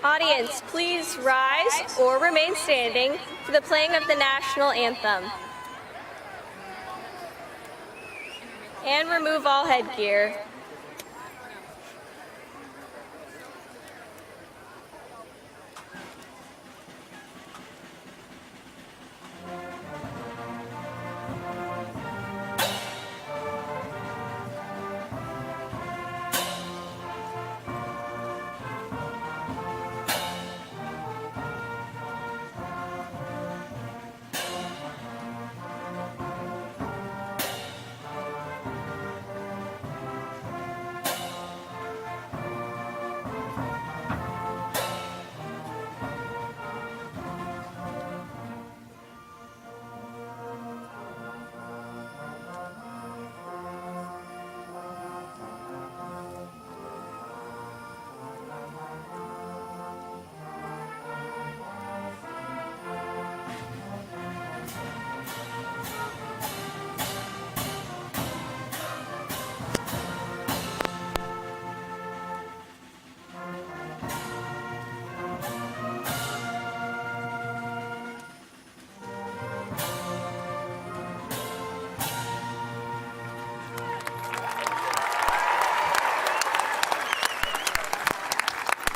Audience, please rise or remain standing for the playing of the national anthem. And remove all headgear.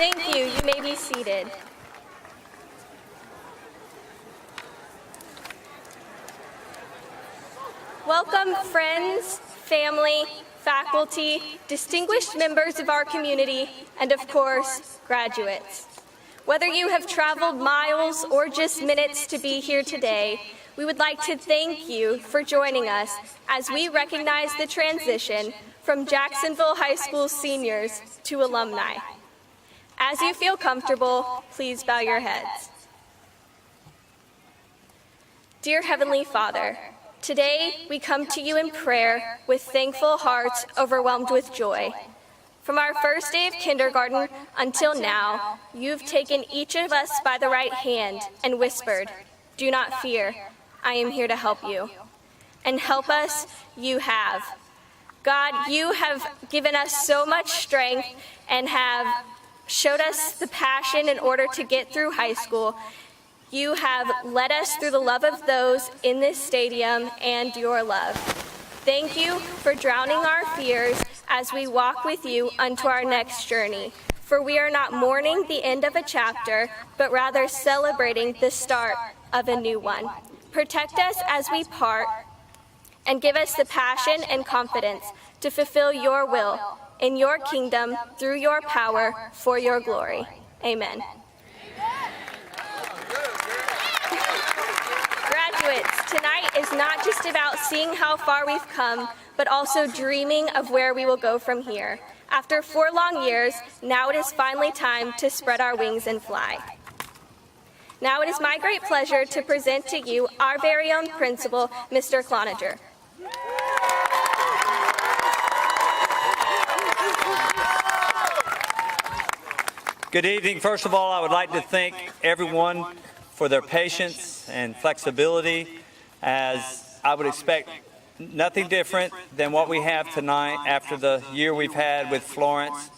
Thank you. You may be seated. Welcome friends, family, faculty, distinguished members of our community, and of course, graduates. Whether you have traveled miles or just minutes to be here today, we would like to thank you for joining us as we recognize the transition from Jacksonville High School seniors to alumni. As you feel comfortable, please bow your heads. Dear Heavenly Father, today we come to you in prayer with thankful hearts overwhelmed with joy. From our first day of kindergarten until now, you've taken each of us by the right hand and whispered, "Do not fear, I am here to help you." And help us, you have. God, you have given us so much strength and have showed us the passion in order to get through high school. You have led us through the love of those in this stadium and your love. Thank you for drowning our fears as we walk with you unto our next journey. For we are not mourning the end of a chapter, but rather celebrating the start of a new one. Protect us as we part and give us the passion and confidence to fulfill your will in your kingdom through your power for your glory. Amen. Graduates, tonight is not just about seeing how far we've come, but also dreaming of where we will go from here. After 4 long years, now it is finally time to spread our wings and fly. Now it is my great pleasure to present to you our very own principal, Mr. Cloninger. Good evening. First of all, I would like to thank everyone for their patience and flexibility, as I would expect nothing different than what we have tonight after the year we've had with Florence.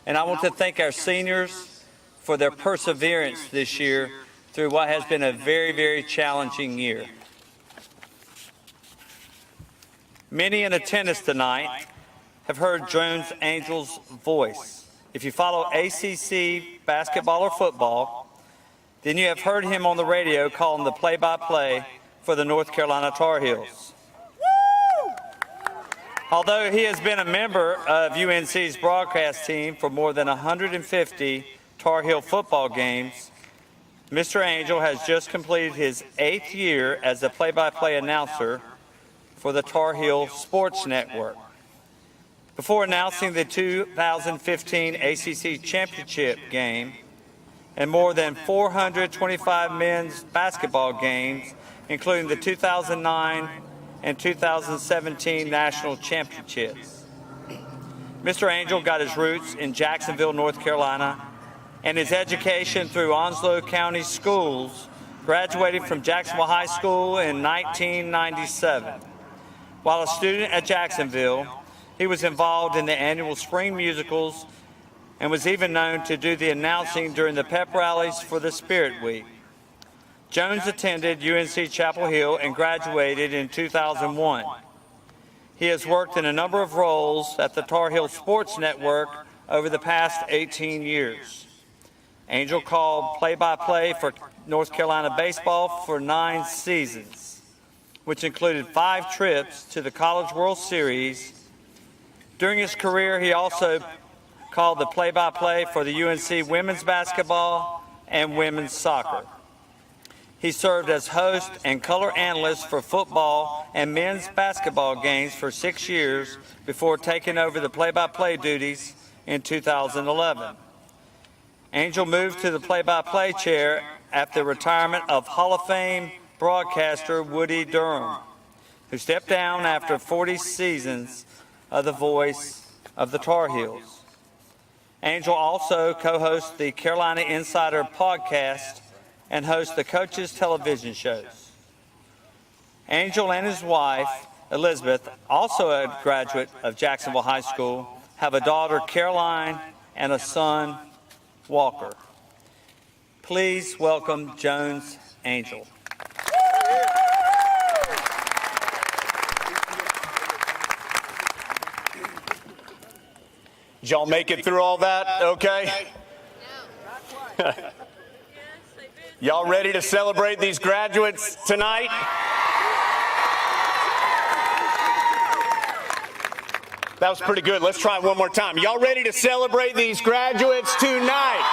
And I want to thank our seniors for their perseverance this year through what has been a very, very challenging year. Many in attendance tonight have heard Jones Angel's voice. If you follow ACC basketball or football, then you have heard him on the radio calling the play-by-play for the North Carolina Tar Heels. Although he has been a member of UNC's broadcast team for more than 150 Tar Heel football games, Mr. Angel has just completed his 8th year as a play-by-play announcer for the Tar Heel Sports Network. Before announcing the 2015 ACC Championship game and more than 425 men's basketball games, including the 2009 and 2017 national championships. Mr. Angel got his roots in Jacksonville, North Carolina, and his education through Onslow County Schools, graduating from Jacksonville High School in 1997. While a student at Jacksonville, he was involved in the annual spring musicals and was even known to do the announcing during the pep rallies for the Spirit Week. Jones attended UNC Chapel Hill and graduated in 2001. He has worked in a number of roles at the Tar Heel Sports Network over the past 18 years. Angel called play-by-play for North Carolina baseball for 9 seasons, which included 5 trips to the College World Series. During his career, he also called the play-by-play for the UNC women's basketball and women's soccer. He served as host and color analyst for football and men's basketball games for 6 years before taking over the play-by-play duties in 2011. Angel moved to the play-by-play chair after the retirement of Hall of Fame broadcaster Woody Durham, who stepped down after 40 seasons of the voice of the Tar Heels. Angel also co-hosts the Carolina Insider podcast and hosts the Coaches television shows. Angel and his wife, Elizabeth, also a graduate of Jacksonville High School, have a daughter, Caroline, and a son, Walker. Please welcome Jones Angel. Did y'all make it through all that okay? No. Y'all ready to celebrate these graduates tonight? That was pretty good. Let's try it one more time. Y'all ready to celebrate these graduates tonight?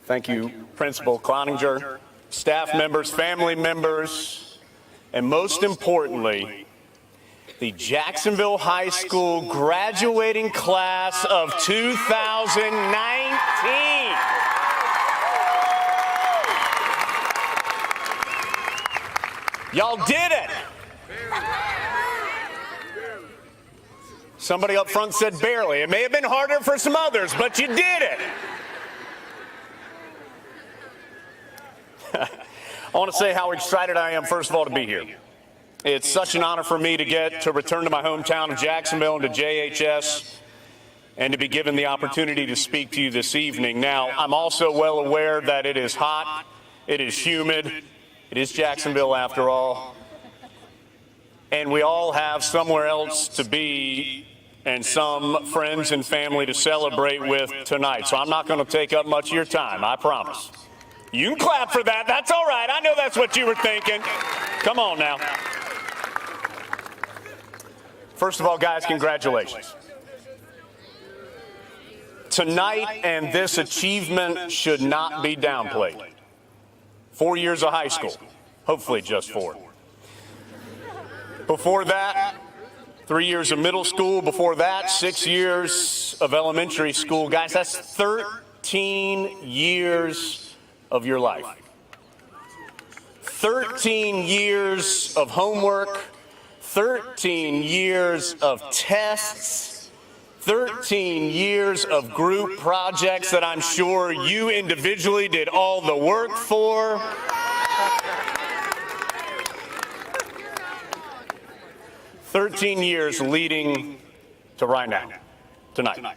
Thank you, Principal Cloninger, staff members, family members, and most importantly, the Jacksonville High School graduating class of 2019. Y'all did it. Somebody up front said barely. It may have been harder for some others, but you did it. I want to say how excited I am, first of all, to be here. It's such an honor for me to get to return to my hometown of Jacksonville and to JHS and to be given the opportunity to speak to you this evening. Now, I'm also well aware that it is hot, it is humid, it is Jacksonville after all, and we all have somewhere else to be and some friends and family to celebrate with tonight. So I'm not going to take up much of your time, I promise. You can clap for that. That's all right. I know that's what you were thinking. Come on now. First of all, guys, congratulations. Tonight and this achievement should not be downplayed. 4 years of high school, hopefully just 4. Before that, 3 years of middle school. Before that, 6 years of elementary school. Guys, that's 13 years of your life. 13 years of homework, 13 years of tests, 13 years of group projects that I'm sure you individually did all the work for. 13 years leading to right now, tonight.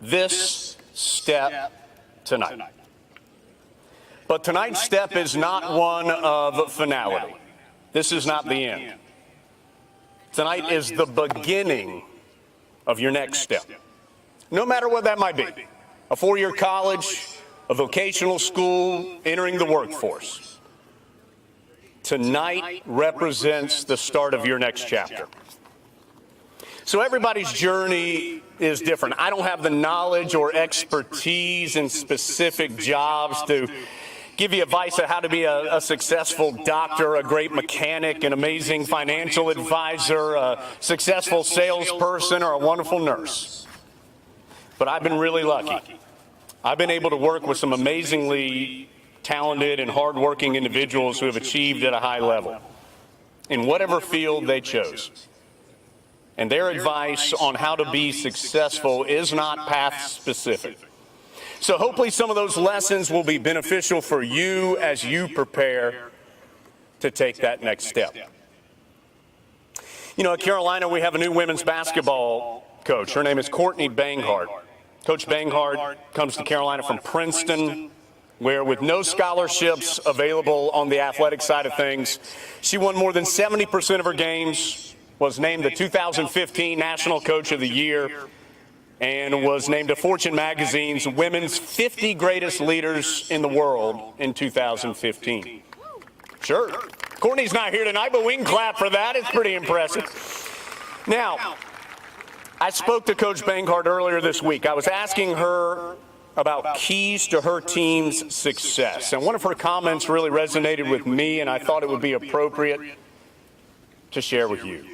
This step tonight. But tonight's step is not one of finality. This is not the end. Tonight is the beginning of your next step. No matter what that might be. A 4-year college, a vocational school, entering the workforce. Tonight represents the start of your next chapter. So everybody's journey is different. I don't have the knowledge or expertise in specific jobs to give you advice on how to be a successful doctor, a great mechanic, an amazing financial advisor, a successful salesperson, or a wonderful nurse. But I've been really lucky. I've been able to work with some amazingly talented and hardworking individuals who have achieved at a high level in whatever field they chose. And their advice on how to be successful is not path specific. So hopefully some of those lessons will be beneficial for you as you prepare to take that next step. You know, at Carolina, we have a new women's basketball coach. Her name is Courtney Banghart. Coach Banghart comes to Carolina from Princeton, where with no scholarships available on the athletic side of things, she won more than 70% of her games, was named the 2015 National Coach of the Year, and was named to Fortune magazine's Women's 50 Greatest Leaders in the World in 2015. Sure, Courtney's not here tonight, but we can clap for that. It's pretty impressive. Now, I spoke to Coach Banghart earlier this week. I was asking her about keys to her team's success, and one of her comments really resonated with me, and I thought it would be appropriate to share with you.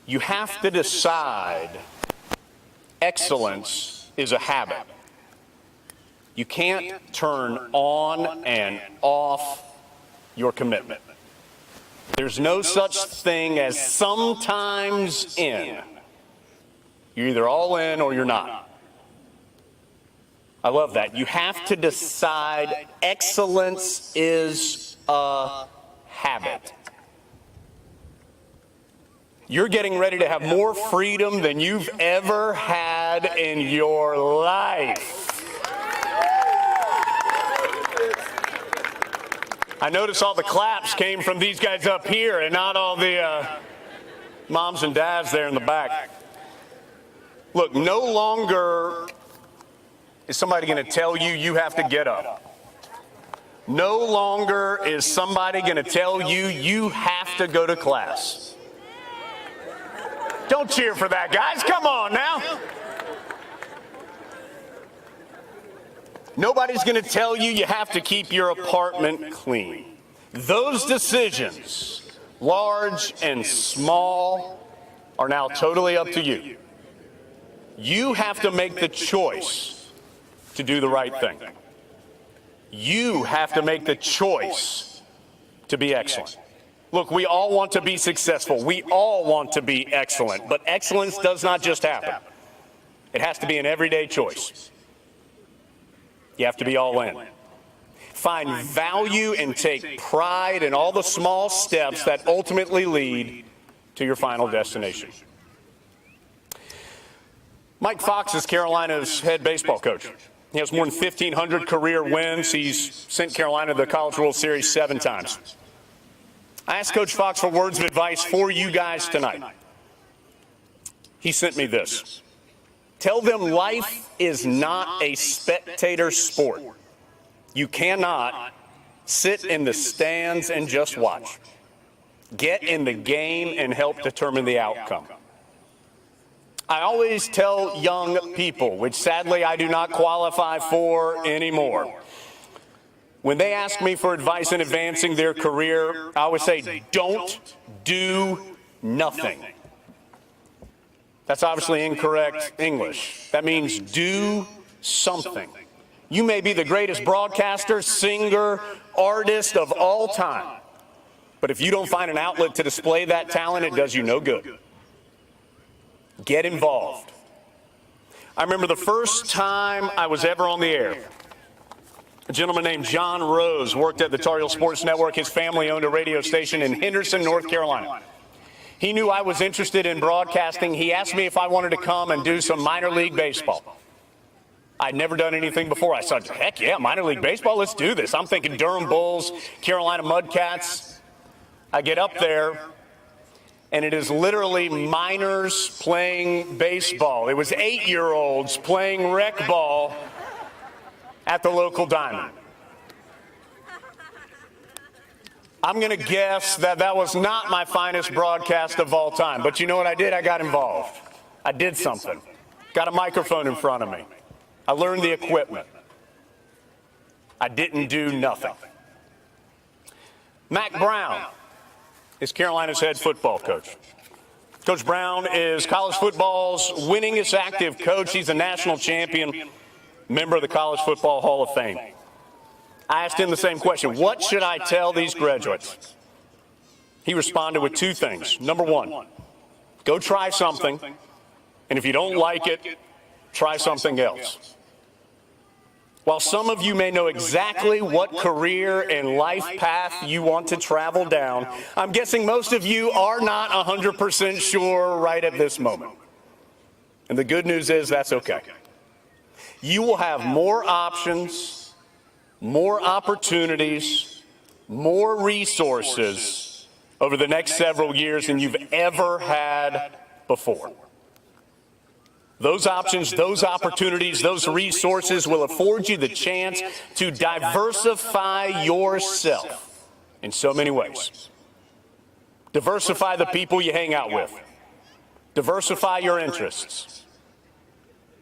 You have to decide excellence is a habit. You can't turn on and off your commitment. There's no such thing as sometimes in. You're either all in or you're not. I love that. You have to decide excellence is a habit. You're getting ready to have more freedom than you've ever had in your life. I notice all the claps came from these guys up here and not all the moms and dads there in the back. Look, no longer is somebody going to tell you you have to get up. No longer is somebody going to tell you you have to go to class. Don't cheer for that, guys. Come on now. Nobody's going to tell you you have to keep your apartment clean. Those decisions, large and small, are now totally up to you. You have to make the choice to do the right thing. You have to make the choice to be excellent. Look, we all want to be successful. We all want to be excellent, but excellence does not just happen. It has to be an everyday choice. You have to be all in. Find value and take pride in all the small steps that ultimately lead to your final destination. Mike Fox is Carolina's head baseball coach. He has more than 1,500 career wins. He's sent Carolina to the College World Series 7 times. I asked Coach Fox for words of advice for you guys tonight. He sent me this. Tell them life is not a spectator sport. You cannot sit in the stands and just watch. Get in the game and help determine the outcome. I always tell young people, which sadly I do not qualify for anymore, when they ask me for advice in advancing their career, I always say, don't do nothing. That's obviously incorrect English. That means do something. You may be the greatest broadcaster, singer, artist of all time, but if you don't find an outlet to display that talent, it does you no good. Get involved. I remember the first time I was ever on the air. A gentleman named John Rose worked at the Tar Heel Sports Network. His family owned a radio station in Henderson, North Carolina. He knew I was interested in broadcasting. He asked me if I wanted to come and do some minor league baseball. I'd never done anything before. I said, heck yeah, minor league baseball, let's do this. I'm thinking Durham Bulls, Carolina Mudcats. I get up there, and it is literally minors playing baseball. It was 8-year-olds playing rec ball at the local diamond. I'm going to guess that that was not my finest broadcast of all time. But you know what I did? I got involved. I did something. Got a microphone in front of me. I learned the equipment. I didn't do nothing. Mac Brown is Carolina's head football coach. Coach Brown is college football's winningest active coach. He's a national champion, member of the College Football Hall of Fame. I asked him the same question. What should I tell these graduates? He responded with 2 things. Number 1, go try something, and if you don't like it, try something else. While some of you may know exactly what career and life path you want to travel down, I'm guessing most of you are not 100% sure right at this moment. And the good news is that's okay. You will have more options, more opportunities, more resources over the next several years than you've ever had before. Those options, those opportunities, those resources will afford you the chance to diversify yourself in so many ways. Diversify the people you hang out with. Diversify your interests.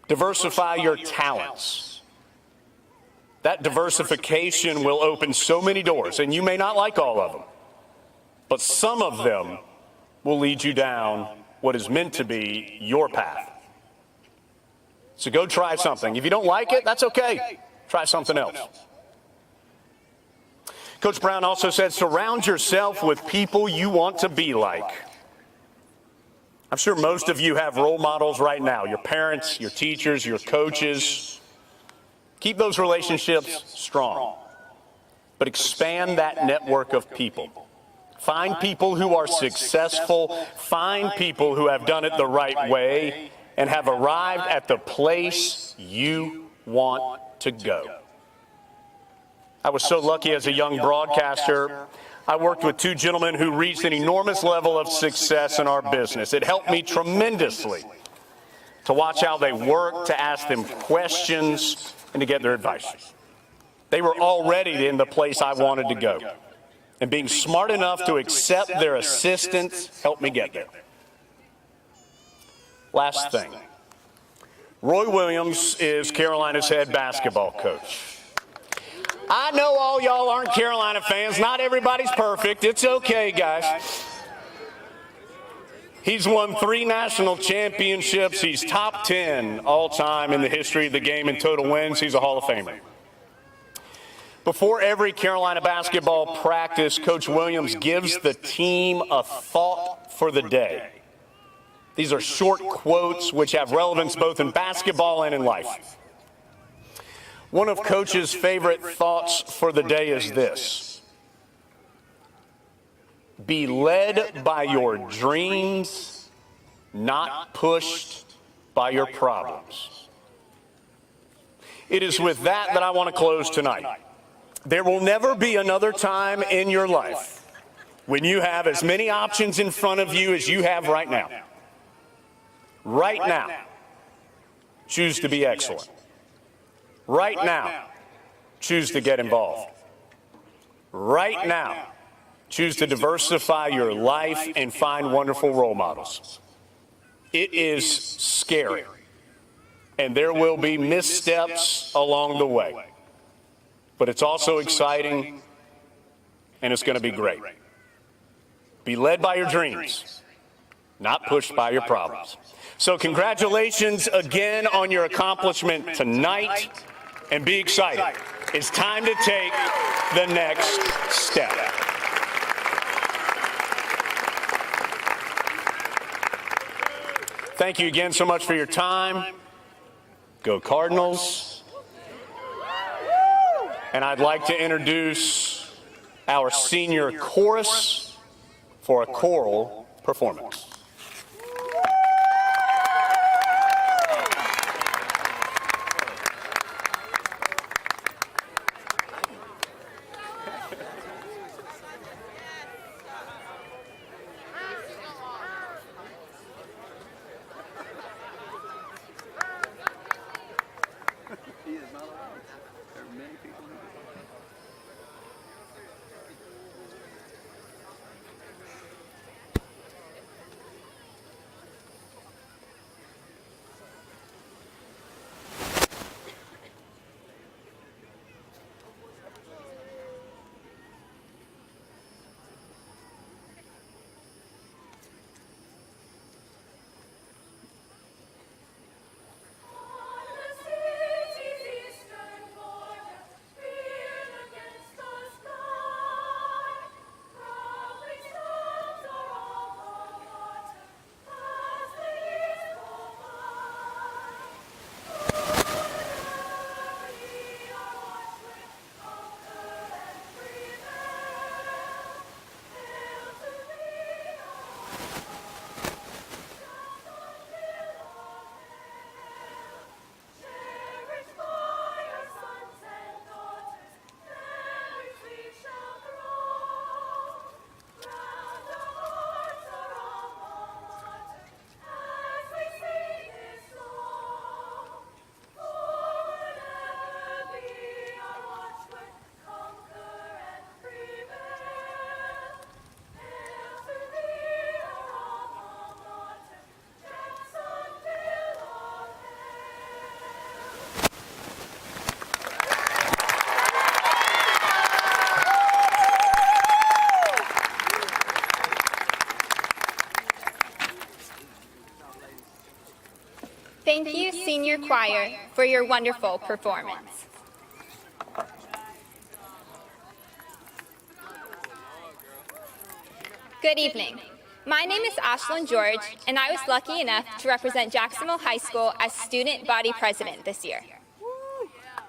Diversify your talents. That diversification will open so many doors, and you may not like all of them, but some of them will lead you down what is meant to be your path. So go try something. If you don't like it, that's okay. Try something else. Coach Brown also said, surround yourself with people you want to be like. I'm sure most of you have role models right now, your parents, your teachers, your coaches. Keep those relationships strong, but expand that network of people. Find people who are successful. Find people who have done it the right way and have arrived at the place you want to go. I was so lucky as a young broadcaster. I worked with 2 gentlemen who reached an enormous level of success in our business. It helped me tremendously to watch how they worked, to ask them questions, and to get their advice. They were already in the place I wanted to go. And being smart enough to accept their assistance helped me get there. Last thing. Roy Williams is Carolina's head basketball coach. I know all y'all aren't Carolina fans. Not everybody's perfect. It's okay, guys. He's won 3 national championships. He's top 10 all-time in the history of the game in total wins. He's a Hall of Famer. Before every Carolina basketball practice, Coach Williams gives the team a thought for the day. These are short quotes which have relevance both in basketball and in life. One of Coach's favorite thoughts for the day is this: be led by your dreams, not pushed by your problems. It is with that I want to close tonight. There will never be another time in your life when you have as many options in front of you as you have right now. Right now, choose to be excellent. Right now, choose to get involved. Right now, choose to diversify your life and find wonderful role models. It is scary, and there will be missteps along the way. But it's also exciting, and it's going to be great. Be led by your dreams, not pushed by your problems. So congratulations again on your accomplishment tonight, and be excited. It's time to take the next step. Thank you again so much for your time. Go Cardinals. And I'd like to introduce our senior chorus for a choral performance. Thank you, Senior Choir, for your wonderful performance. Good evening. My name is Ashlyn George, and I was lucky enough to represent Jacksonville High School as student body president this year.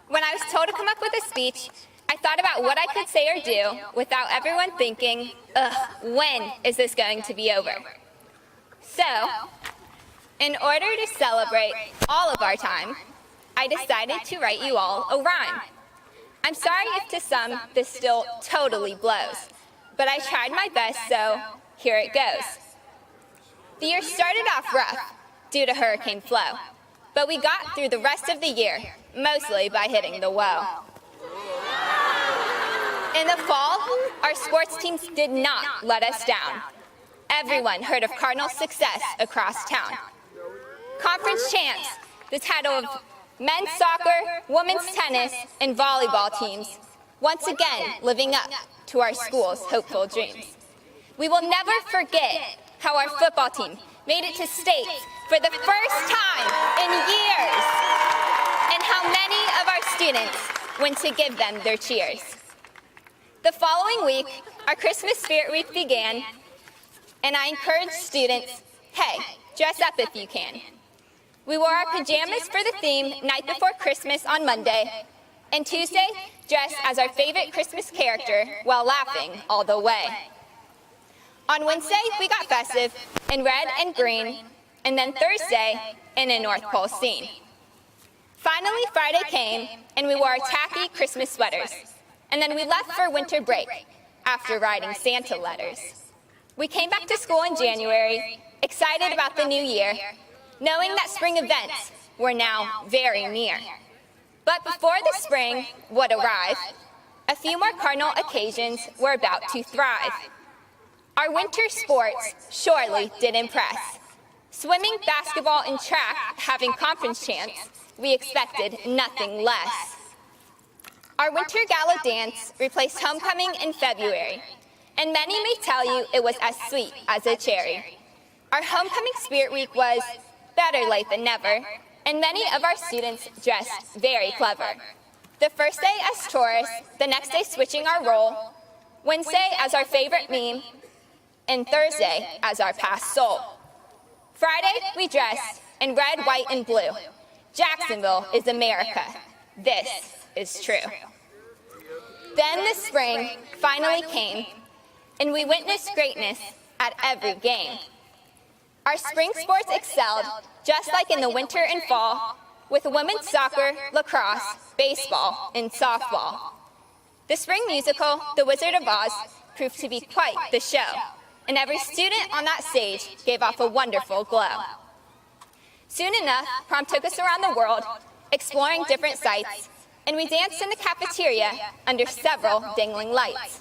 When I was told to come up with a speech, I thought about what I could say or do without everyone thinking, ugh, when is this going to be over? So, in order to celebrate all of our time, I decided to write you all a rhyme. I'm sorry if to some this still totally blows, but I tried my best, so here it goes. The year started off rough due to Hurricane Flo, but we got through the rest of the year, mostly by hitting the woe. In the fall, our sports teams did not let us down. Everyone heard of Cardinals' success across town. Conference champs, the title of men's soccer, women's tennis, and volleyball teams, once again living up to our school's hopeful dreams. We will never forget how our football team made it to states for the first time in years, and how many of our students went to give them their cheers. The following week, our Christmas Spirit Week began, and I encouraged students, hey, dress up if you can. We wore our pajamas for the theme Night Before Christmas on Monday, and Tuesday, dressed as our favorite Christmas character while laughing all the way. On Wednesday, we got festive in red and green, and then Thursday in a North Pole scene. Finally, Friday came, and we wore our tacky Christmas sweaters, and then we left for winter break after writing Santa letters. We came back to school in January, excited about the new year, knowing that spring events were now very near. But before the spring would arrive, a few more Cardinal occasions were about to thrive. Our winter sports surely did impress. Swimming, basketball, and track having conference champs, we expected nothing less. Our winter gala dance replaced homecoming in February, and many may tell you it was as sweet as a cherry. Our homecoming spirit week was better late than never, and many of our students dressed very clever. The first day as tourists, the next day switching our role, Wednesday as our favorite meme, and Thursday as our past soul. Friday, we dressed in red, white, and blue. Jacksonville is America. This is true. Then the spring finally came, and we witnessed greatness at every game. Our spring sports excelled, just like in the winter and fall, with women's soccer, lacrosse, baseball, and softball. The spring musical, The Wizard of Oz, proved to be quite the show, and every student on that stage gave off a wonderful glow. Soon enough, prom took us around the world, exploring different sights, and we danced in the cafeteria under several dangling lights.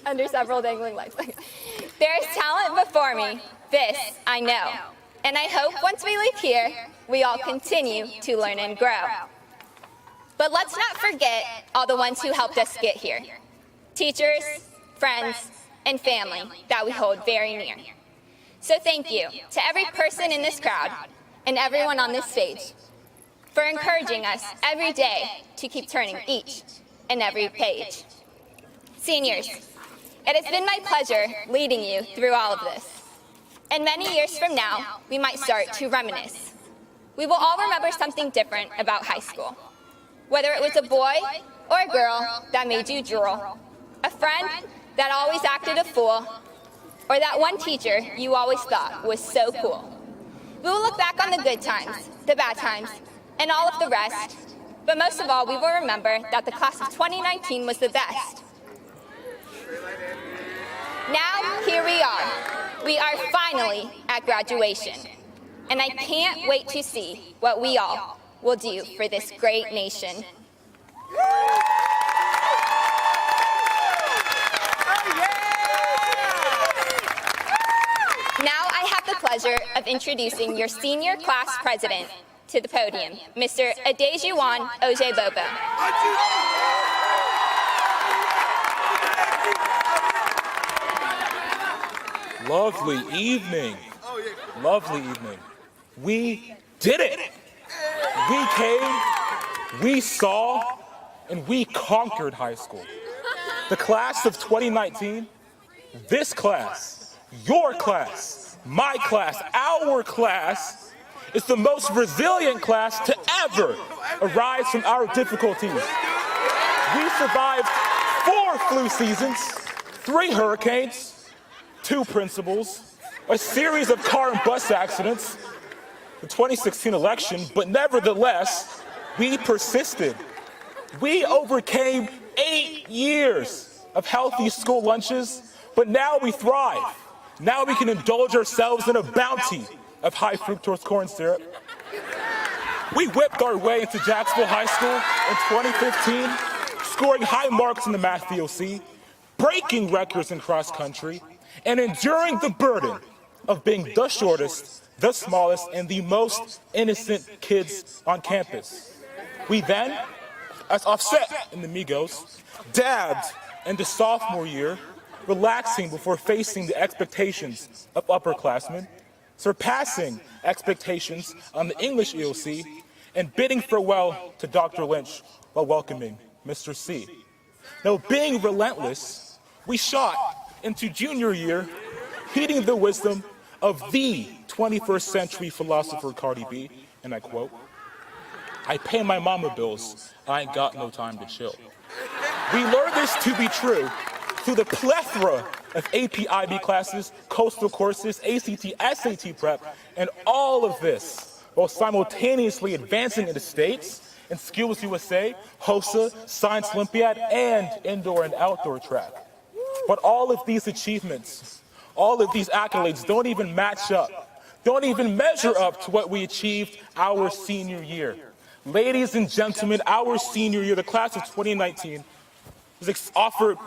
Under several dangling lights. There is talent before me, this I know, and I hope once we leave here, we all continue to learn and grow. But let's not forget all the ones who helped us get here. Teachers, friends, and family that we hold very near. So thank you to every person in this crowd and everyone on this stage for encouraging us every day to keep turning each and every page. Seniors, it has been my pleasure leading you through all of this. And many years from now, we might start to reminisce. We will all remember something different about high school. Whether it was a boy or a girl that made you drool, a friend that always acted a fool, or that one teacher you always thought was so cool. We will look back on the good times, the bad times, and all of the rest, but most of all, we will remember that the class of 2019 was the best. Now, here we are. We are finally at graduation, and I can't wait to see what we all will do for this great nation. Now I have the pleasure of introducing your senior class president to the podium, Mr. Adejuwon Ojebuoboh. Lovely evening. Lovely evening. We did it. We came, we saw, and we conquered high school. The class of 2019, this class, your class, my class, our class, is the most resilient class to ever arise from our difficulties. We survived 4 flu seasons, 3 hurricanes, 2 principals, a series of car and bus accidents, the 2016 election, but nevertheless, we persisted. We overcame 8 years of healthy school lunches, but now we thrive. Now we can indulge ourselves in a bounty of high fructose corn syrup. We whipped our way into Jacksonville High School in 2015, scoring high marks in the math VOC, breaking records in cross country, and enduring the burden of being the shortest, the smallest, and the most innocent kids on campus. We then, as Offset in the Migos, dabbed into sophomore year, relaxing before facing the expectations of upperclassmen, surpassing expectations on the English EOC, and bidding farewell to Dr. Lynch while welcoming Mr. C. Now, being relentless, we shot into junior year, heeding the wisdom of the 21st century philosopher Cardi B, and I quote, "I pay my mama bills, I ain't got no time to chill." We learned this to be true through the plethora of AP IB classes, coastal courses, ACT, SAT prep, and all of this while simultaneously advancing in the States in Skills USA, HOSA, Science Olympiad, and indoor and outdoor track. But all of these achievements, all of these accolades don't even match up, don't even measure up to what we achieved our senior year. Ladies and gentlemen, our senior year, the class of 2019,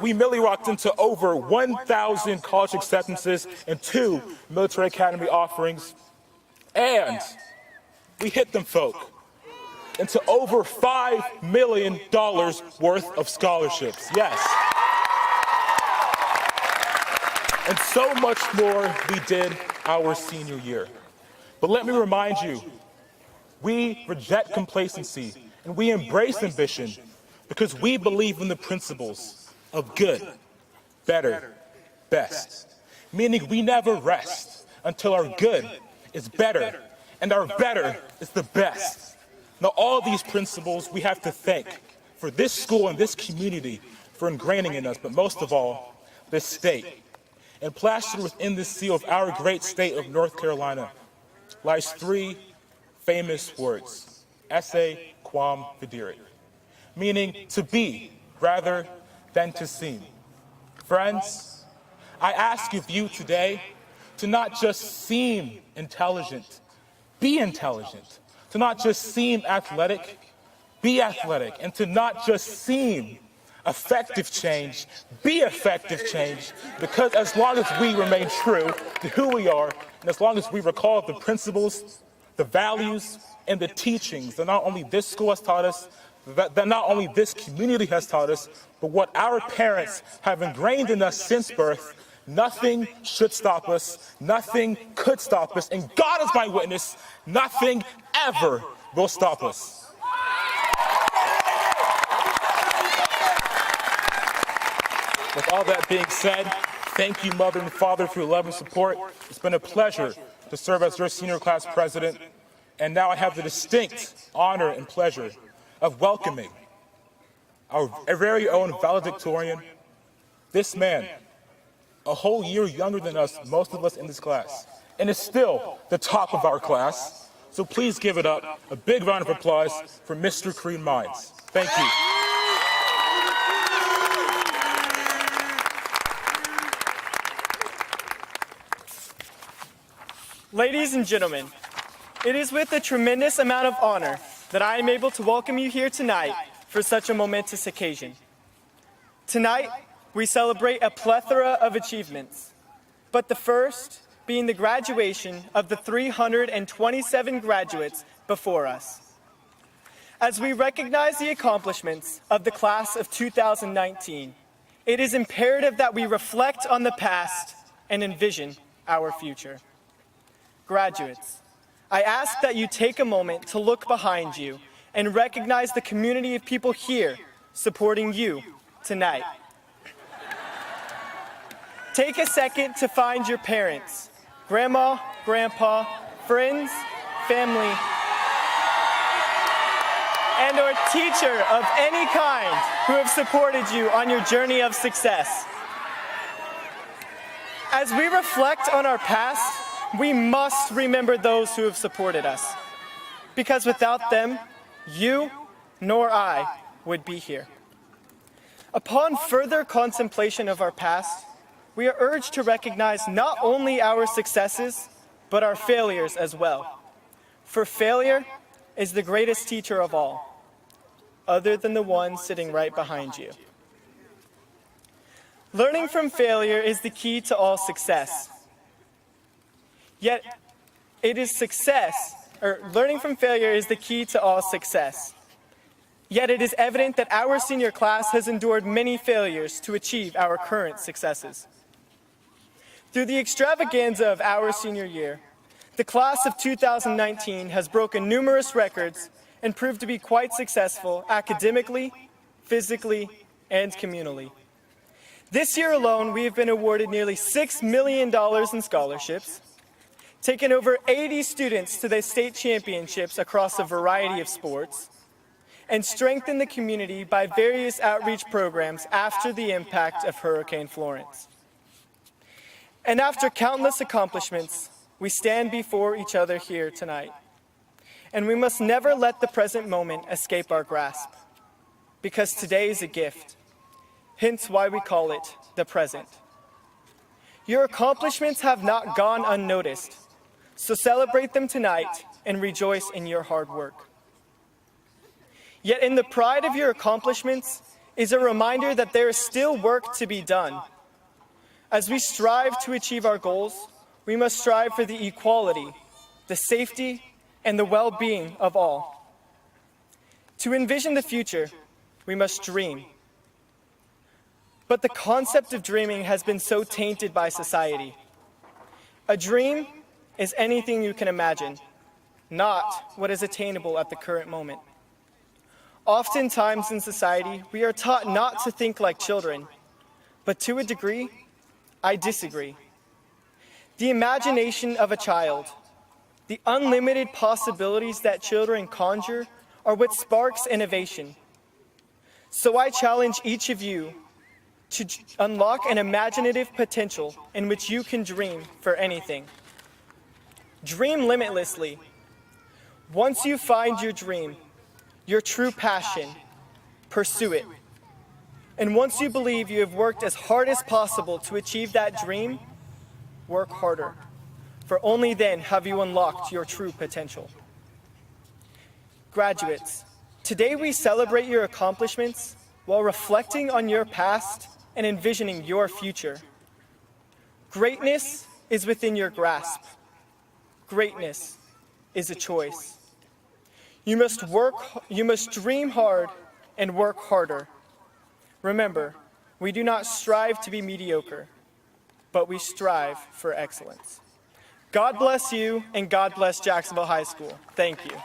we merely rocked into over 1,000 college acceptances and 2 military academy offerings. And we hit them, folk, into over $5 million worth of scholarships. Yes. And so much more we did our senior year. But let me remind you, we reject complacency and we embrace ambition because we believe in the principles of good, better, best. Meaning we never rest until our good is better and our better is the best. Now, all these principles we have to thank for this school and this community for ingraining in us, but most of all, this state. And plastered within the seal of our great state of North Carolina lies 3 famous words, esse quam videre, meaning to be rather than to seem. Friends, I ask of you today to not just seem intelligent, be intelligent, to not just seem athletic, be athletic, and to not just seem effective change, be effective change, because as long as we remain true to who we are, and as long as we recall the principles, the values, and the teachings that not only this school has taught us, that not only this community has taught us, but what our parents have ingrained in us since birth, nothing should stop us, nothing could stop us, and God is my witness, nothing ever will stop us. With all that being said, thank you, Mother and Father, for your love and support. It's been a pleasure to serve as your senior class president, and now I have the distinct honor and pleasure of welcoming our very own valedictorian, this man, a whole year younger than us, most of us in this class, and is still the top of our class. So please give it up, a big round of applause for Mr. Cream Minds. Thank you. Ladies and gentlemen, it is with a tremendous amount of honor that I am able to welcome you here tonight for such a momentous occasion. Tonight, we celebrate a plethora of achievements, but the first being the graduation of the 327 graduates before us. As we recognize the accomplishments of the class of 2019, it is imperative that we reflect on the past and envision our future. Graduates, I ask that you take a moment to look behind you and recognize the community of people here supporting you tonight. Take a second to find your parents, grandma, grandpa, friends, family, and or teacher of any kind who have supported you on your journey of success. As we reflect on our past, we must remember those who have supported us, because without them, you nor I would be here. Upon further contemplation of our past, we are urged to recognize not only our successes, but our failures as well. For failure is the greatest teacher of all, other than the one sitting right behind you. Learning from failure is the key to all success. Yet, learning from failure is the key to all success. Yet it is evident that our senior class has endured many failures to achieve our current successes. Through the extravaganza of our senior year, the class of 2019 has broken numerous records and proved to be quite successful academically, physically, and communally. This year alone, we have been awarded nearly $6 million in scholarships, taken over 80 students to the state championships across a variety of sports, and strengthened the community by various outreach programs after the impact of Hurricane Florence. And after countless accomplishments, we stand before each other here tonight. And we must never let the present moment escape our grasp, because today is a gift, hence why we call it the present. Your accomplishments have not gone unnoticed, so celebrate them tonight and rejoice in your hard work. Yet in the pride of your accomplishments is a reminder that there is still work to be done. As we strive to achieve our goals, we must strive for the equality, the safety, and the well-being of all. To envision the future, we must dream. But the concept of dreaming has been so tainted by society. A dream is anything you can imagine, not what is attainable at the current moment. Oftentimes in society, we are taught not to think like children, but to a degree, I disagree. The imagination of a child, the unlimited possibilities that children conjure are what sparks innovation. So I challenge each of you to unlock an imaginative potential in which you can dream for anything. Dream limitlessly. Once you find your dream, your true passion, pursue it. And once you believe you have worked as hard as possible to achieve that dream, work harder, for only then have you unlocked your true potential. Graduates, today we celebrate your accomplishments while reflecting on your past and envisioning your future. Greatness is within your grasp. Greatness is a choice. You must dream hard and work harder. Remember, we do not strive to be mediocre, but we strive for excellence. God bless you, and God bless Jacksonville High School. Thank you.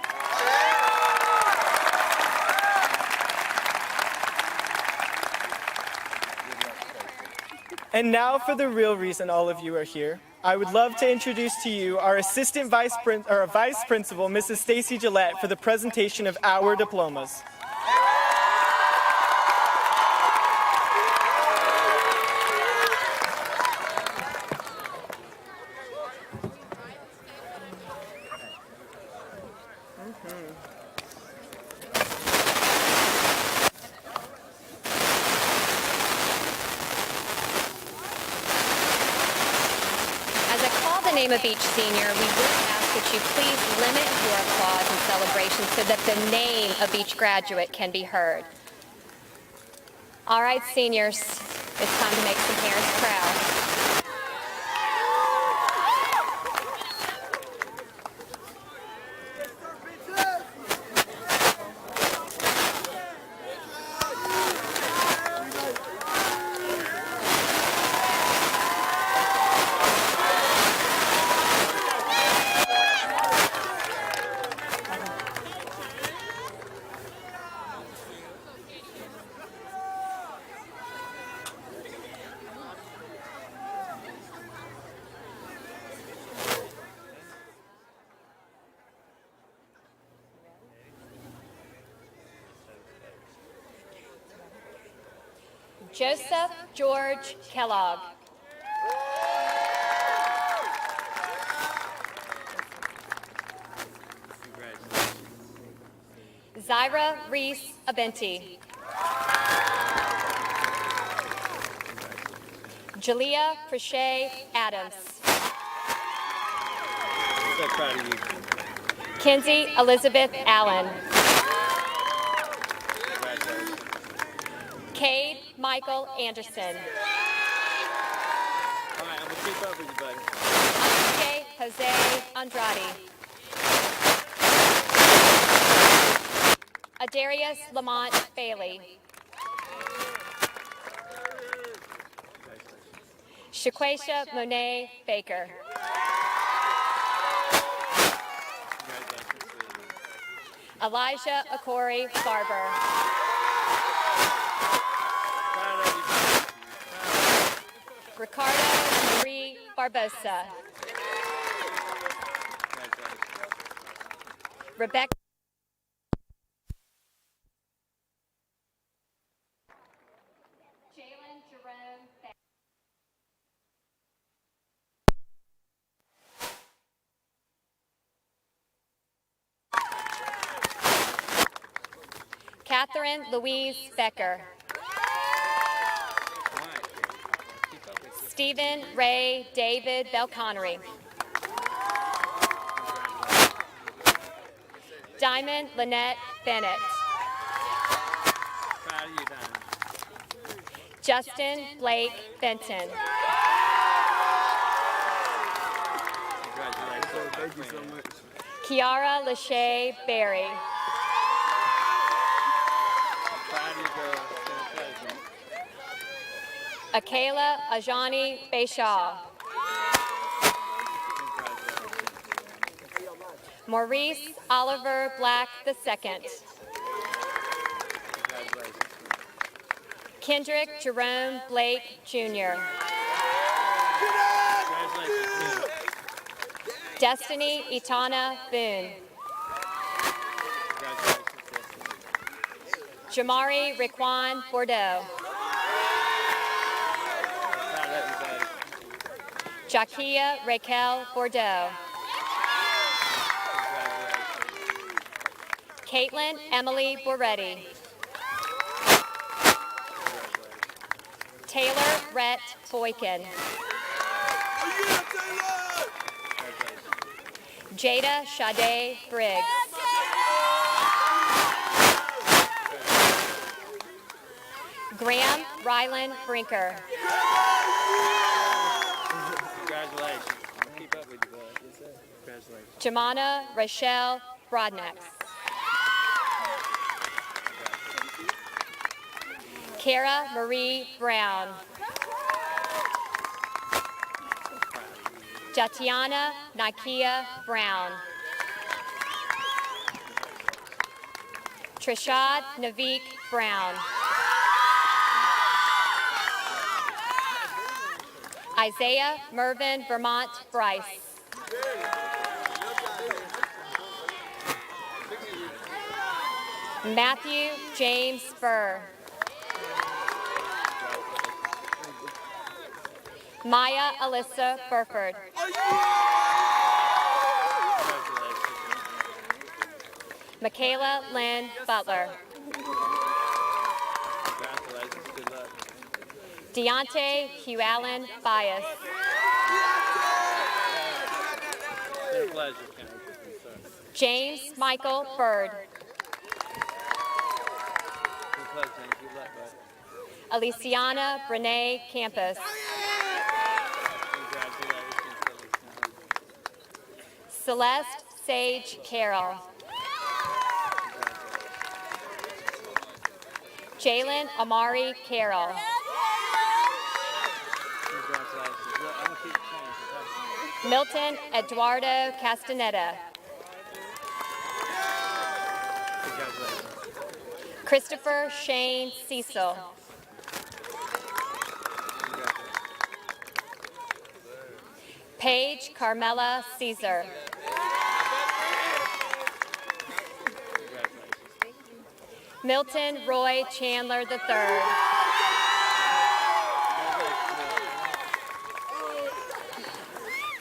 And now for the real reason all of you are here. I would love to introduce to you our Assistant Vice Principal, Mrs. Stacy Gillette, for the presentation of our diplomas. Name of each senior, we would ask that you please limit your applause and celebration so that the name of each graduate can be heard. All right, seniors, it's time to make some parents proud. Joseph George Kellogg. Zyra Reese Abenti. Jalea Prashay Adams. So proud of you. Kinsey Elizabeth Allen. Congratulations. Cade Michael Anderson. All right, I'm going to keep up with you, buddy. Enrique Jose Andrade. Adarius Lamont Bailey. Shaquasia Monet Baker. Elijah Akori Barber. Proud of you. Ricardo Marie Barbosa. Congratulations. Rebecca Jalen Jerome Catherine Louise Becker. Stephen Ray David Belconnery. Diamond Lynette Bennett. Proud of you, Diamond. Justin Blake Benton. Congratulations. Thank you so much. Kiara Lachey Berry. Proud of you, girl. It's been a pleasure. Akela Ajani Bayshaw. Maurice Oliver Black II. Congratulations. Kendrick Jerome Blake Jr. Congratulations. Destiny Itana Boone. Congratulations. Jamari Riquan Bordeaux. Proud of you, buddy. Jakia Raquel Bordeaux. Caitlin Emily Boretti. Taylor Rhett Boykin. Jada Sade Briggs. Graham Rylan Brinker. Congratulations. Keep up with you, bud. Yes, sir. Congratulations. Jamana Rochelle Brodnex. Kara Marie Brown. Jatiana Nakia Brown. Trishad Navik Brown. Isaiah Mervyn Vermont Bryce. Matthew James Burr. Maya Alyssa Burford. Michaela Lynn Butler. Congratulations. Good luck. Deontay Hugh Allen Bias. It's been a pleasure, Ken. Yes, sir. James Michael Bird. It's been a pleasure, man. Good luck, bud. Aliciana Brene Campus. Congratulations. Celeste Sage Carroll. Jalen Amari Carroll. Congratulations. Look, I'm going to keep change, okay? Milton Eduardo Castaneda. Congratulations. Christopher Shane Cecil. Paige Carmela Caesar. Milton Roy Chandler III.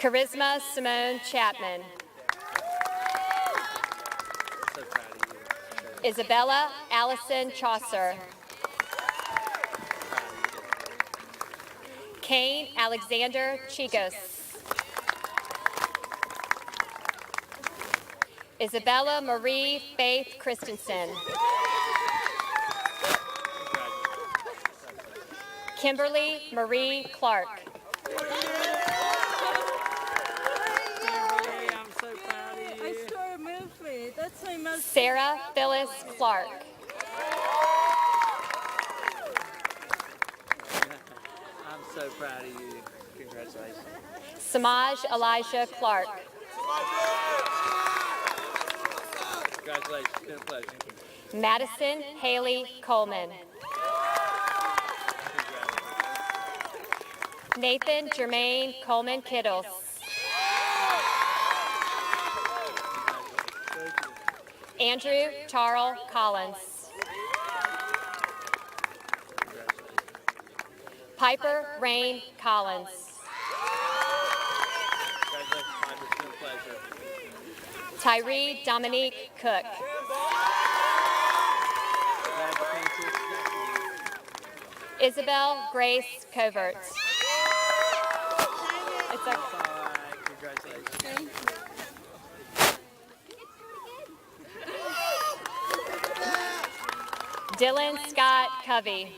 Charisma Simone Chapman. So proud of you. Isabella Allison Chaucer. Kane Alexander Chicos. Isabella Marie Faith Christensen. Kimberly Marie Clark. Sarah Phyllis Clark. I'm so proud of you. Congratulations. Samaj Elijah Clark. Congratulations. It's been a pleasure. Madison Haley Coleman. Nathan Jermaine Coleman Kittles. Andrew Tarl Collins. Piper Rain Collins. Congratulations, Piper. It's been a pleasure. Tyree Dominique Cook. Glad you came to us. Isabel Grace Covert. It's okay. All right. Congratulations. Dylan Scott Covey.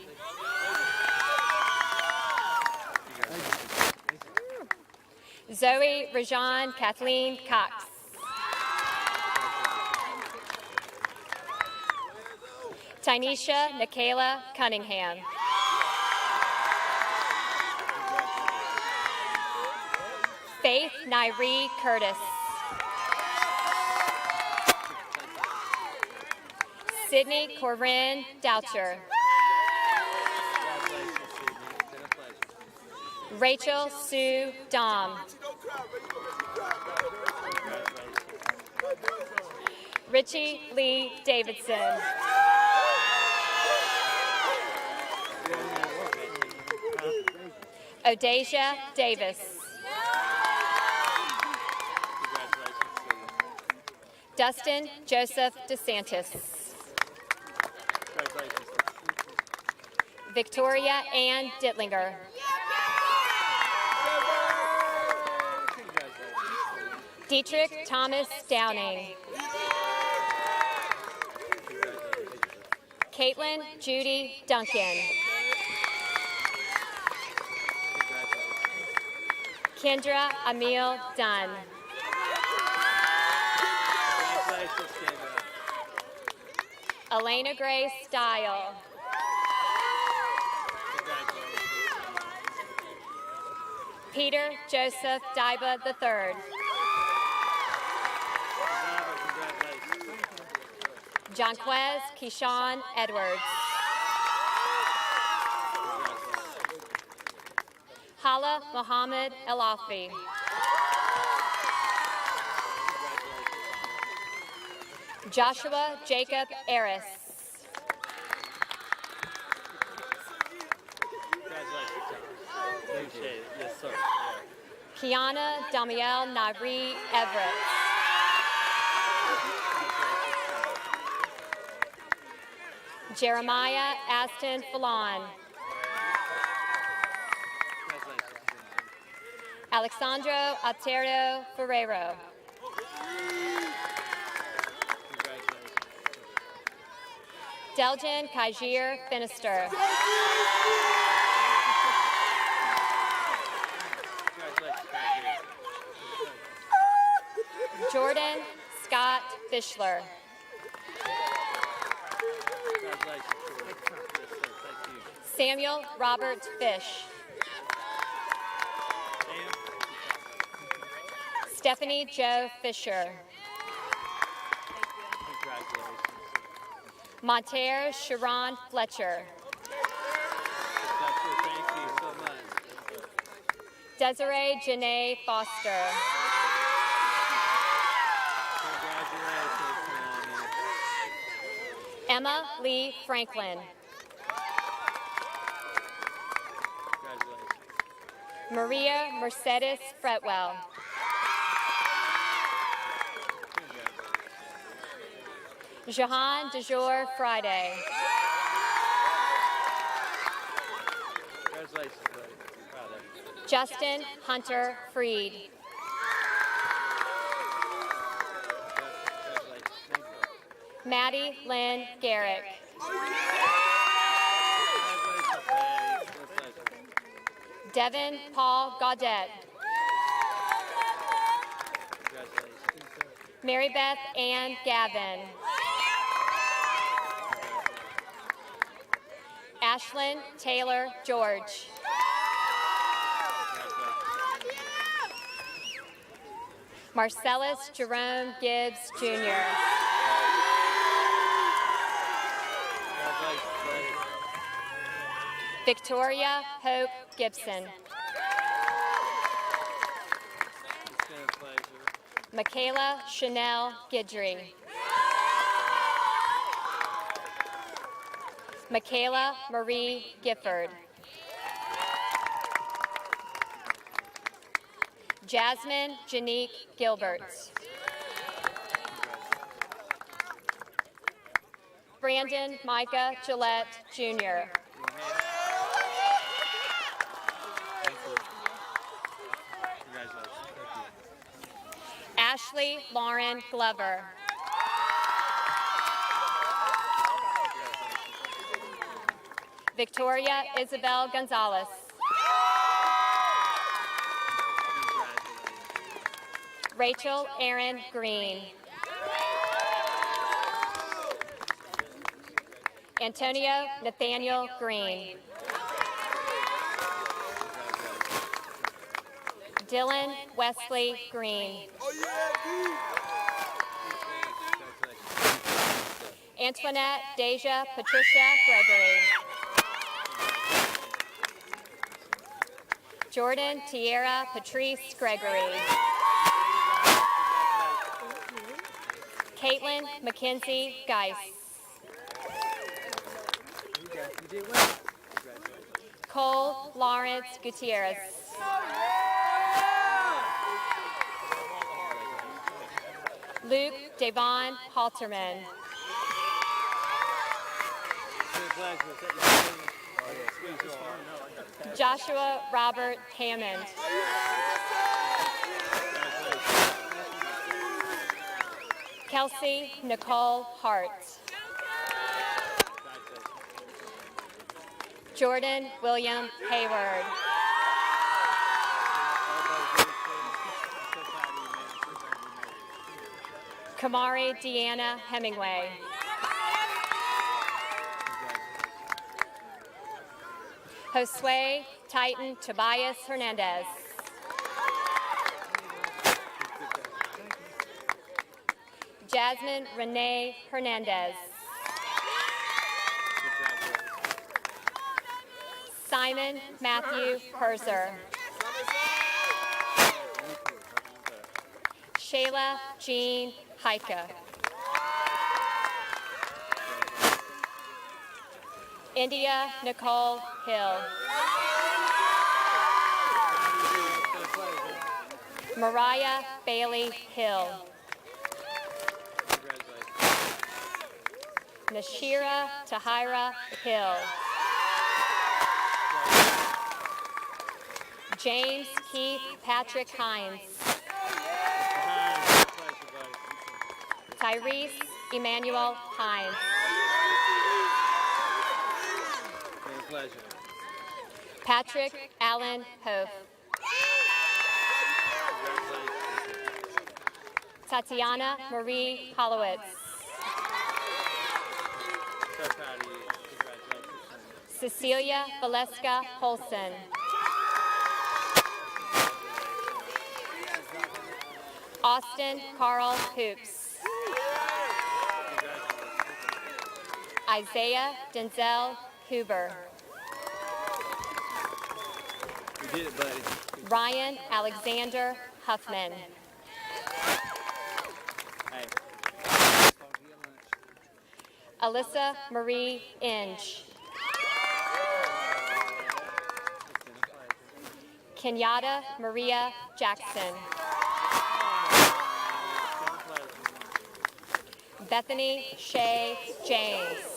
Zoe Rajan Kathleen Cox. Tynesha Nikayla Cunningham. Faith Nyree Curtis. Sydney Corinne Doucher. Congratulations, Sydney. It's been a pleasure. Rachel Sue Dom. Richie Lee Davidson. Odeja Davis. Congratulations, Sydney. Dustin Joseph DeSantis. Congratulations. Victoria Ann Dittlinger. Dietrich Thomas Downing. Caitlin Judy Duncan. Kendra Emil Dunn. Congratulations, Kendra. Elena Grace Style. Peter Joseph Dyba III. Jonquez Keyshawn Edwards. Hala Mohammed Elafi. Joshua Jacob Eris. Appreciate it. Yes, sir. Kiana Damiel Nari Everett. Jeremiah Aston Fallon. Alexandro Otero Ferrero. Delgin Kajir Finister. Jordan Scott Fischler. Samuel Robert Fish. Stephanie Jo Fisher. Monterre Sharon Fletcher. Thank you so much. Desiree Janae Foster. Congratulations, Melanie. Emma Lee Franklin. Congratulations. Maria Mercedes Fretwell. Jahan DeJour Friday. Congratulations, buddy. Proud of you. Justin Hunter Freed. Maddie Lynn Garrick. Devin Paul Gaudette. Mary Beth Ann Gavin. Ashlyn Taylor George. Marcellus Jerome Gibbs, Jr. Victoria Hope Gibson. Michaela Chanel Guidry. Michaela Marie Gifford. Jasmine Janique Gilbert. Brandon Micah Gillette, Jr. Ashley Lauren Glover. Victoria Isabel Gonzalez. Rachel Aaron Green. Antonio Nathaniel Green. Dylan Wesley Green. Antoinette Deja Patricia Gregory. Jordan Tierra Patrice Gregory. Caitlin Mackenzie Geis. Cole Lawrence Gutierrez. Luke Devon Halterman. Joshua Robert Hammond. Kelsey Nicole Hart. Jordan William Hayward. Kamari Deanna Hemingway. Josue Titan Tobias Hernandez. Jasmine Renee Hernandez. Simon Matthew Herzer. Shayla Jean Heike. India Nicole Hill. Mariah Bailey Hill. Nashira Tahira Hill. James Keith Patrick Hines. Tyrese Emmanuel Hines. Patrick Allen Hope. Tatiana Marie Hollowitz. Cecilia Valeska Holson. Austin Carl Hoops. Isaiah Denzel Huber. You did it, buddy. Ryan Alexander Huffman. Hey. Alyssa Marie Inge. Kenyatta Maria Jackson. Bethany Shay James.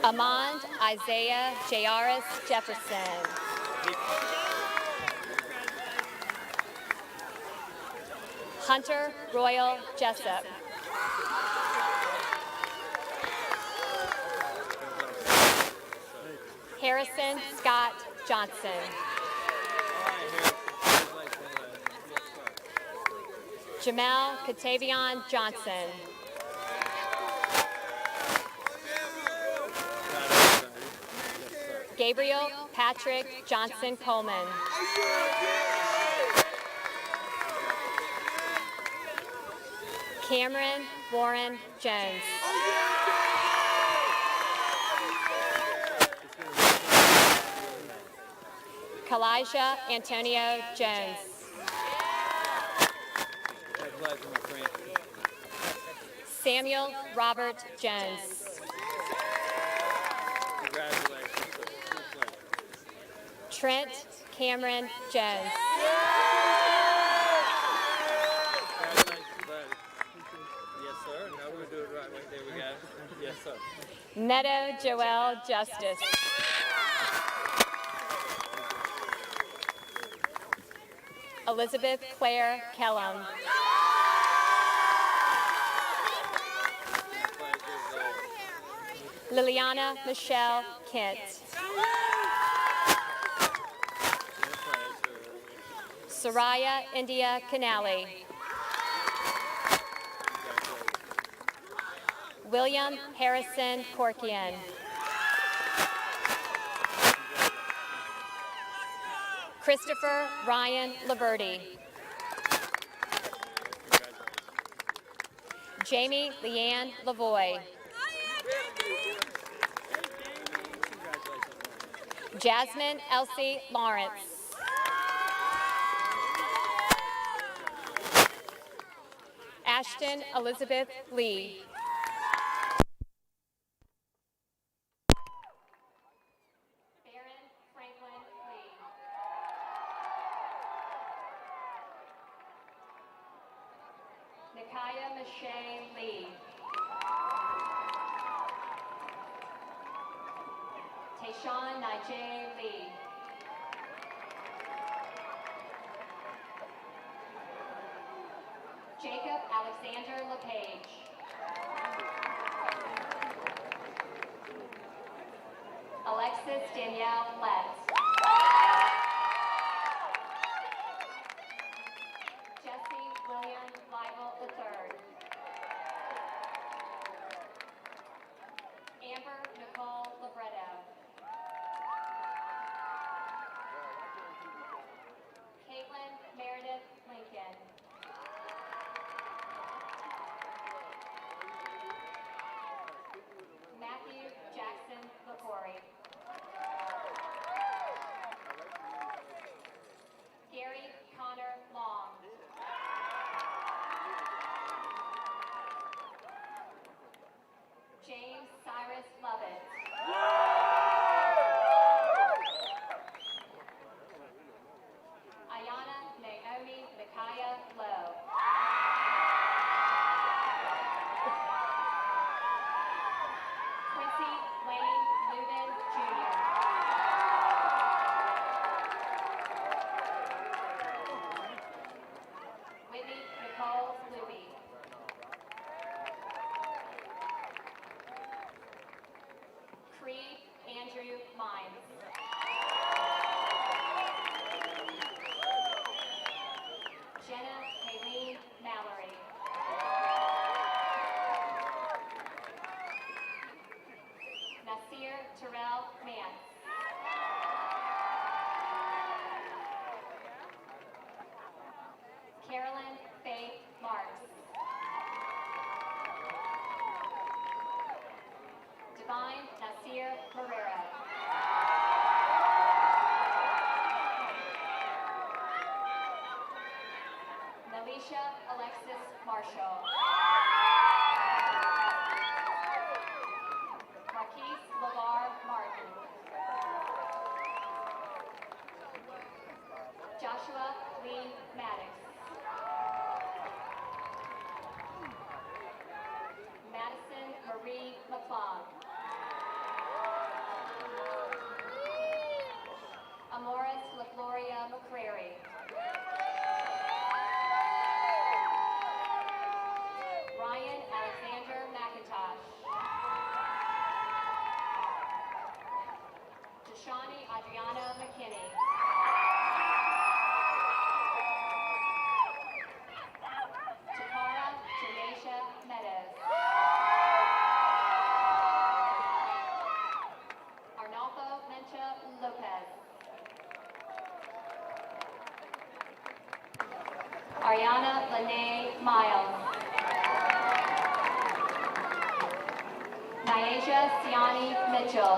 Amand Isaiah Jairus Jefferson. Hunter Royal Jessup. Harrison Scott Johnson. Jamel Katavion Johnson. Gabriel Patrick Johnson Coleman. Cameron Warren Jones. Kalijah Antonio Jones. Samuel Robert Jones. Trent Cameron Jones. Yes, sir. Now we're going to do it right way. There we go. Yes, sir. Neto Joel Justice. Elizabeth Claire Kellum. Liliana Michelle Kent. Soraya India Canali. William Harrison Corkian. Christopher Ryan Liberty. Jamie Leanne Lavoy. Jasmine Elsie Lawrence. Ashton Elizabeth Lee. Baron Franklin Lee. Nikaya Michelle Lee. Tayshawn Nigel Lee. Jacob Alexander LePage. Alexis Danielle Letts. Jesse William Lible III. Amber Nicole Libretto. Caitlin Meredith Lincoln. Matthew Jackson LaCory. Gary Connor Long. James Cyrus Lovett. Ayana Naomi Micaiah Lowe. Quincy Wayne Lubin Jr. Whitney Nicole Luby. Creed Andrew Mines. Jenna Kayleen Mallory. Nasir Terrell Mance. Carolyn Faith Marks. Divine Nasir Herrera. Melisha Alexis Marshall. Marquise LeVar Martin. Joshua Lee Maddox. Madison Marie McClung. Ayana Lene Miles. Nyasia Siani Mitchell.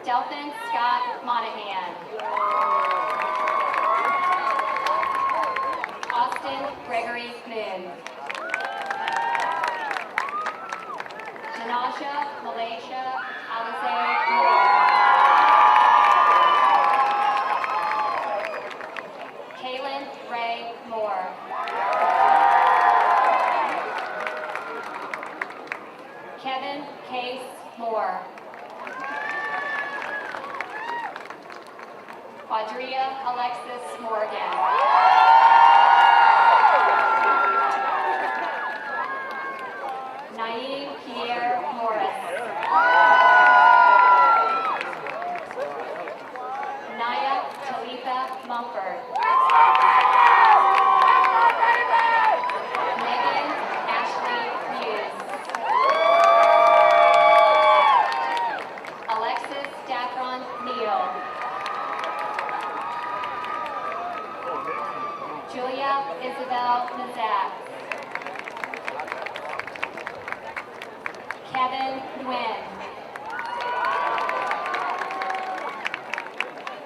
Delphin Scott Monahan. Austin Gregory Moon. Janasha Malaysia Alize Moore. Kaylin Ray Moore. Kevin Case Moore. Audria Alexis Morgan. Naeem Pierre Morris. Naya Talitha Mumford. Megan Ashley Hughes. Alexis Daffron Neal. Julia Isabel Mazat. Kevin Nguyen.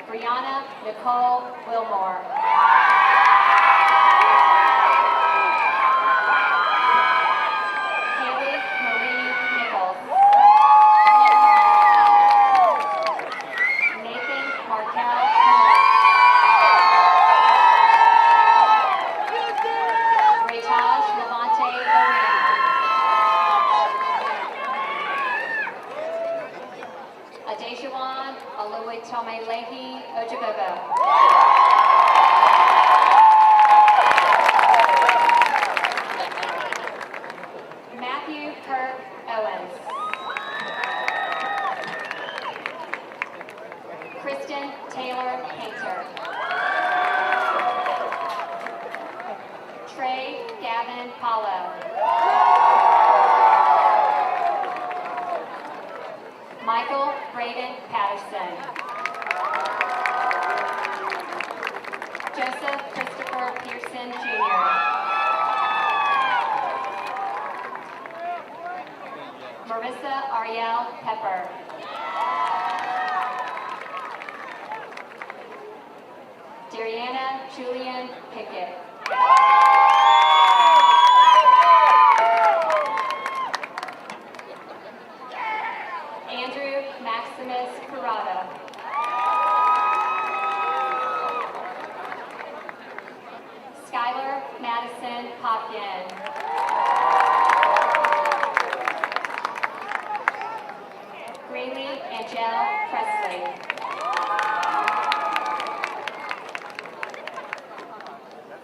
Brianna Nicole Wilmore. Haley Marie Nichols. Nathan Markel Moore. Raytaj Levante Lorraine. Adejuwon Oluwatomilehi Ojebuoboh. Matthew Kirk Owens. Kristen Taylor Painter. Trey Gavin Paulo. Michael Braden Patterson. Joseph Christopher Pearson Jr. Marissa Ariel Pepper. Dariana Julian Pickett. Andrew Maximus Curado. Skylar Madison Hopkin. Graylee Angel Presley.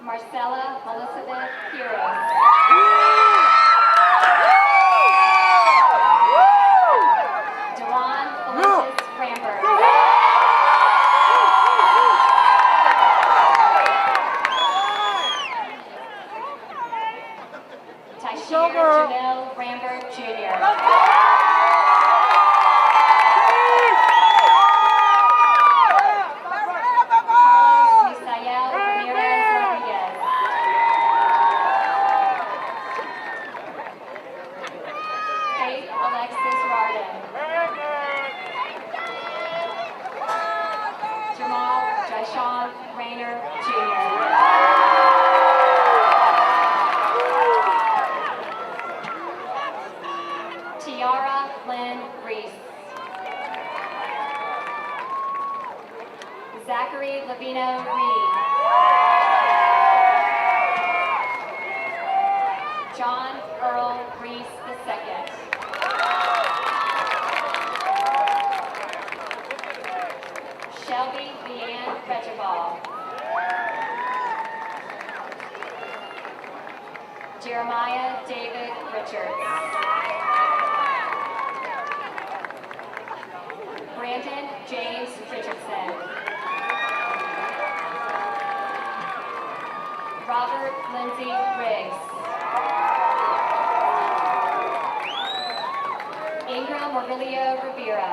Marcella Elizabeth Heroes. Dewan Felicitas Rambert. Tyshir Janelle Rambert Jr. Carlos Misael Ramirez Rodriguez. Kate Alexis Rardon. Jamal Jaishawn Rayner Jr. Tiara Lynn Reese. Zachary Lavino Reed. John Earl Reese II. Shelby Leanne Regibald. Jeremiah David Richards. Brandon James Richardson. Robert Lindsay Riggs. Ingram Aurelio Rivera.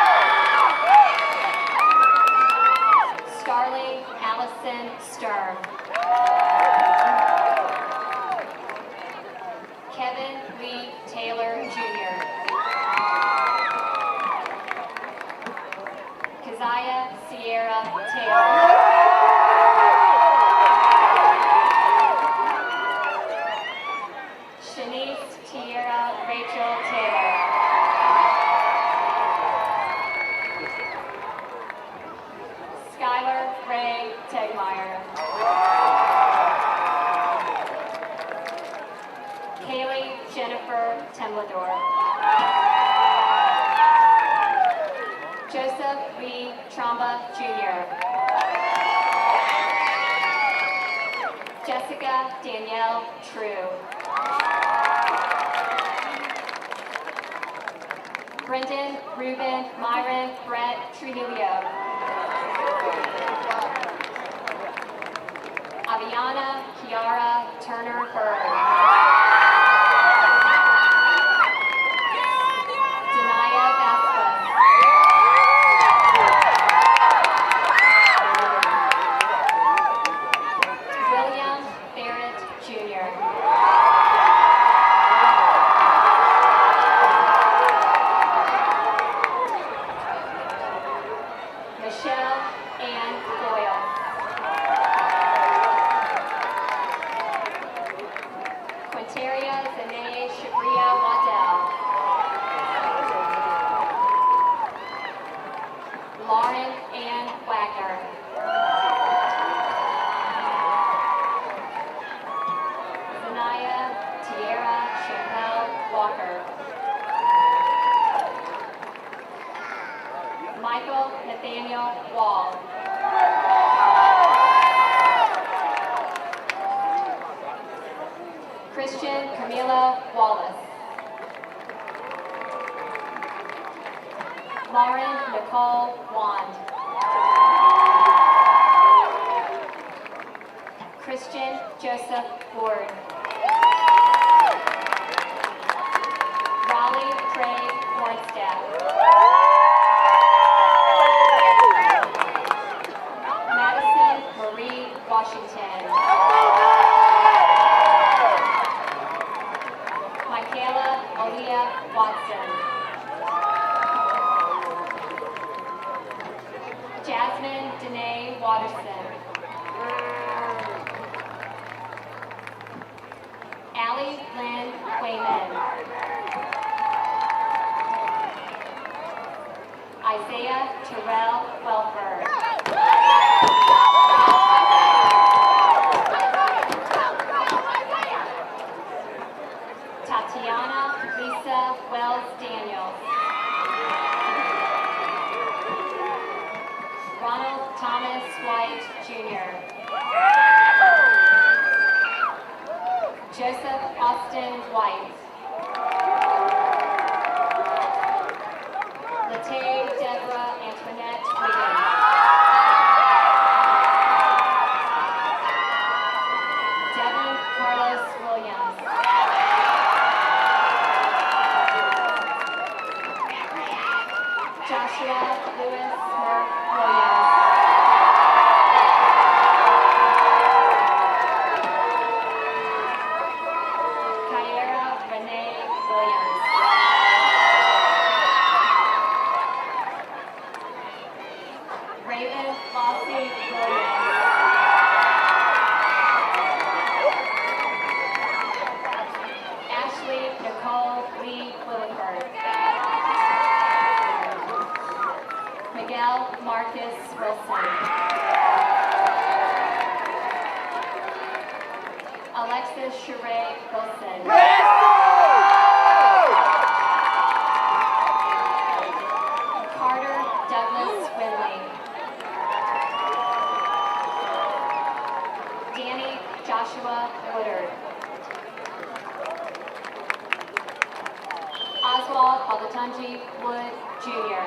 Temblador. Joseph Lee Tromba, Jr. Jessica Danielle True. Brendan Ruben Myron Brett Trujillo. Aviana Kiara Turner Bird. Denaya Vasquez. William Barrett Jr. Michelle Ann Boyle. Quinteria Zanae Shabria Waddell. Lauren Ann Wagner. Zanaya Tierra Chappelle Walker. Michael Nathaniel Wall. Christian Camila Wallace. Lauren Nicole Wand. Christian Joseph Ward. Raleigh Craig Hornstadt. Madison Marie Washington. Michaela Aaliyah Watson. Jasmine Danae Watterson. Allie Lynn Wayman. Isaiah Terrell Welfer. Tatiana Lisa Wells Daniels. Ronald Thomas White Jr. Joseph Austin White. Latay Deborah Antoinette Wiggins. Devin Carlos Williams. Joshua Lewis Murph Williams. Kyara Renee Williams. Raven Lossie Williams. Ashley Nicole Lee Williford. Miguel Marcus Wilson. Alexis Sheree Wilson. Carter Douglas Winley. Danny Joshua Woodard. Oswald Olatunji Wood Jr.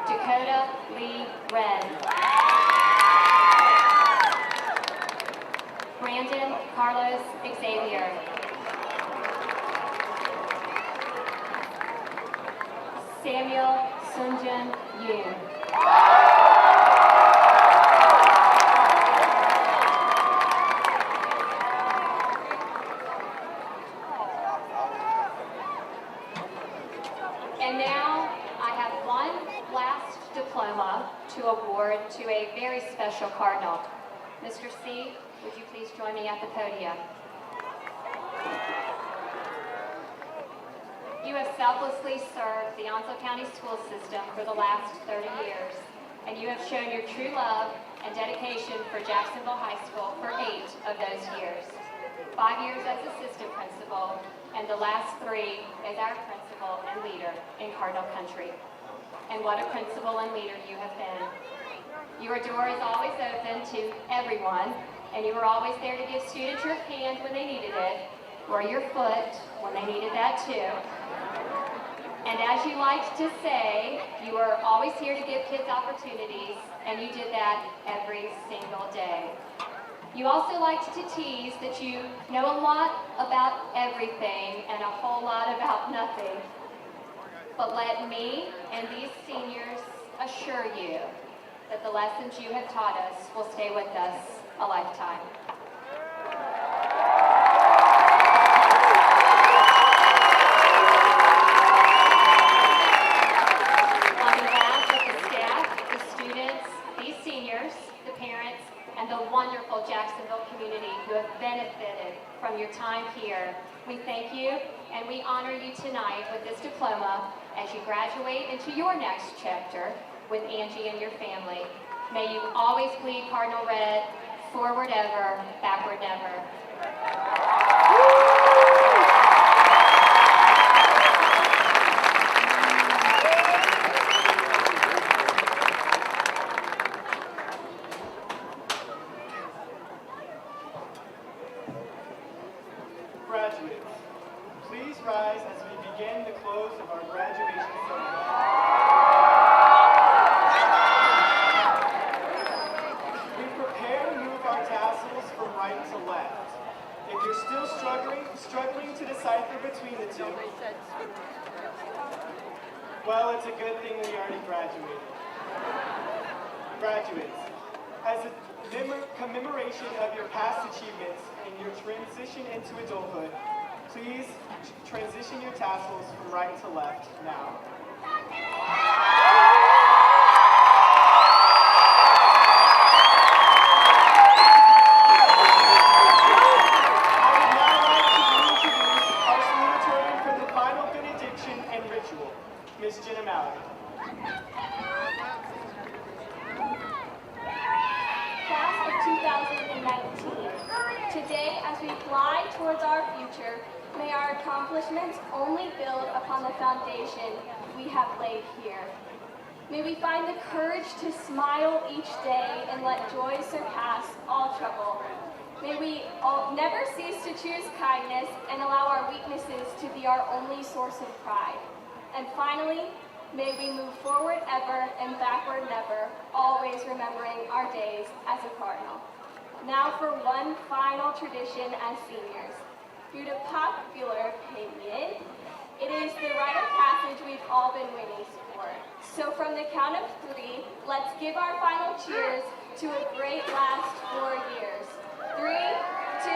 Dakota Lee Wren. Brandon Carlos Xavier. Samuel Sunjun Yoon. And now I have one last diploma to award to a very special Cardinal. Mr. C, would you please join me at the podium? You have selflessly served the Onslow County school system for the last 30 years, and you have shown your true love and dedication for Jacksonville High School for 8 of those years. 5 years as assistant principal, and the last 3 as our principal and leader in Cardinal Country. And what a principal and leader you have been. Your door is always open to everyone, and you were always there to give students your hand when they needed it, or your foot when they needed that too. And as you liked to say, you were always here to give kids opportunities, and you did that every single day. You also liked to tease that you know a lot about everything and a whole lot about nothing. But let me and these seniors assure you that the lessons you have taught us will stay with us a lifetime. On behalf of the staff, the students, these seniors, the parents, and the wonderful Jacksonville community who have benefited from your time here, we thank you and we honor you tonight with this diploma as you graduate into your next chapter with Angie and your family. May you always bleed Cardinal Red, forward ever, backward never. Graduates, please rise as we begin the close of our graduation ceremony. We prepare to move our tassels from right to left. If you're still struggling to decipher between the two, well, it's a good thing we already graduated. Graduates, as a commemoration of your past achievements and your transition into adulthood, please transition your tassels from right to left now. I would now like to introduce our salutatorian for the final benediction and ritual, Ms. Jenna Mallory. Class of 2019. Today, as we fly towards our future, may our accomplishments only build upon the foundation we have laid here. May we find the courage to smile each day and let joy surpass all trouble. May we all never cease to choose kindness and allow our weaknesses to be our only source of pride. And finally, may we move forward ever and backward never, always remembering our days as a Cardinal. Now for one final tradition as seniors. Due to popular opinion, it is the rite of passage we've all been waiting for. So from the count of 3, let's give our final cheers to a great last 4 years. 3, 2,